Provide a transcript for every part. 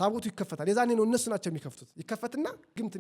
ታቦቱ ይከፈታል። የዛኔ ነው እነሱ ናቸው የሚከፍቱት። ይከፈትና ግምት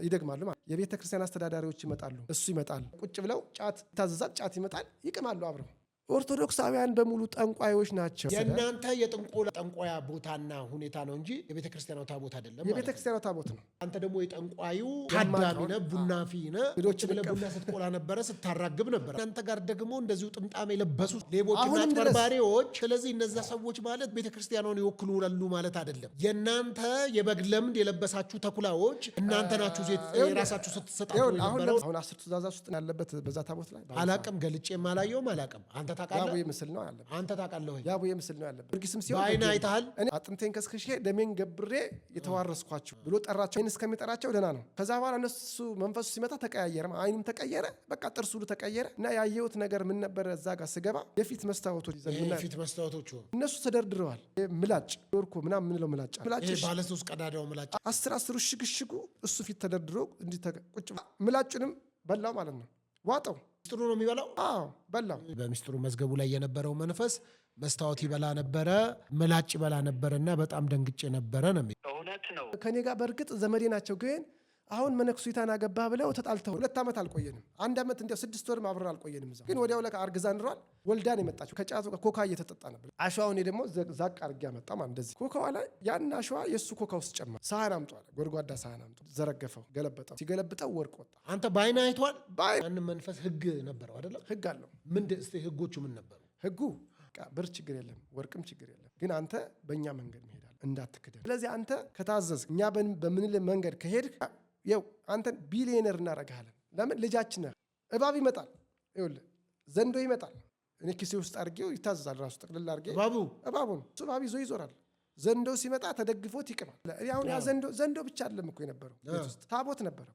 ይደግማሉ ማለት። የቤተ ክርስቲያን አስተዳዳሪዎች ይመጣሉ፣ እሱ ይመጣል። ቁጭ ብለው ጫት ይታዘዛል፣ ጫት ይመጣል፣ ይቅማሉ አብረው። ኦርቶዶክሳውያን በሙሉ ጠንቋዮች ናቸው። የእናንተ የጥንቆላ ጠንቋያ ቦታና ሁኔታ ነው እንጂ የቤተ ክርስቲያኗ ታቦት አይደለም። የቤተ ክርስቲያኗ ታቦት ነው። አንተ ደግሞ የጠንቋዩ ታዳሚ ነህ፣ ቡና ፊ ነህ። ሌሎች ብለህ ቡና ስትቆላ ነበረ፣ ስታራግብ ነበረ። እናንተ ጋር ደግሞ እንደዚሁ ጥምጣም የለበሱ ሌቦችና አጭበርባሪዎች። ስለዚህ እነዛ ሰዎች ማለት ቤተ ክርስቲያኗን ይወክላሉ ማለት አይደለም። የእናንተ የበግ ለምድ የለበሳችሁ ተኩላዎች እናንተ ናችሁ። የራሳችሁ ስትሰጣጡ የነበረው አሁን 10 ትእዛዛት ውስጥ ያለበት በዛ ታቦት ላይ አላቅም፣ ገልጬ የማላየውም አላቅም። አንተ ያቡዬ ምስል ነው ያለበት። አንተ ታውቃለህ ወይ? ያቡዬ ምስል ነው ያለበት። ጊዮርጊስም ሲሆን በአይን አይተሃል። እኔ አጥንቴን ከስክሼ ደሜን ገብሬ የተዋረስኳቸው ብሎ ጠራቸው። አይን እስከሚጠራቸው ደህና ነው። ከዛ በኋላ እነሱ መንፈሱ ሲመጣ ተቀያየረ፣ አይኑም ተቀየረ፣ በቃ ጥርሱ ሁሉ ተቀየረ። እና ያየሁት ነገር ምን ነበረ? እዛ ጋር ስገባ የፊት መስታወቶች የፊት መስታወቶች እነሱ ተደርድረዋል። ምላጭ ዶርኮ ምናምን ምንለው ምላጭ ባለ 3 ቀዳዳው ምላጭ 10 ሽግሽጉ እሱ ፊት ተደርድሮ እንዲህ ቁጭ ምላጩንም በላው ማለት ነው። ዋጠው። ሚስጥሩ ነው የሚበላው። አዎ በላው። በሚስጥሩ መዝገቡ ላይ የነበረው መንፈስ መስታወት ይበላ ነበረ፣ ምላጭ ይበላ ነበረና በጣም ደንግጬ ነበረ ነው። እውነት ነው። ከኔ ጋር በእርግጥ ዘመዴ ናቸው። ግን አሁን መነኩሲቷን አገባህ ብለው ተጣልተው 2 ዓመት አልቆየንም። 1 ዓመት እንዲያው 6 ወርም አብረን አልቆየንም። እዛ ግን ወዲያው ለካ አርግዛ ኑሯል። ወልዳን የመጣችው ከጫቱ ኮካ እየተጠጣ ነበር። አሸዋውን ደግሞ ዛቅ አርጌ ያመጣ ማለት እንደዚህ ኮካዋ ላይ ያን አሸዋ የሱ ኮካ ውስጥ ጨመረ። ሳህን አምጡ አለ። ጎድጓዳ ሳህን አምጡ። ዘረገፈው፣ ገለበጠው። ሲገለብጠው ወርቅ ወጣ። አንተ በአይን አይቷል። ያን መንፈስ ህግ ነበረው አይደለም? ህግ አለው። እስቲ ህጎቹ ምን ነበሩ? ህጉ ብር ችግር የለም፣ ወርቅም ችግር የለም። ግን አንተ በእኛ መንገድ መሄዳል እንዳትክደን። ስለዚህ አንተ ከታዘዝ እኛ በምንል መንገድ ከሄድክ ይው አንተን ቢሊዮነር እናረጋለን። ለምን? ልጃችን ነህ። እባብ ይመጣል፣ ይኸውልህ ዘንዶ ይመጣል። እኔ ኪሴ ውስጥ አድርጌው ይታዘዛል። ራሱ ጠቅልል አድርጌ እባቡን እሱ እባብ ይዞ ይዞራል። ዘንዶ ሲመጣ ተደግፎት ይቅማል። አሁን ያ ዘንዶ ብቻ አይደለም እኮ የነበረው ቤት ውስጥ ታቦት ነበረ።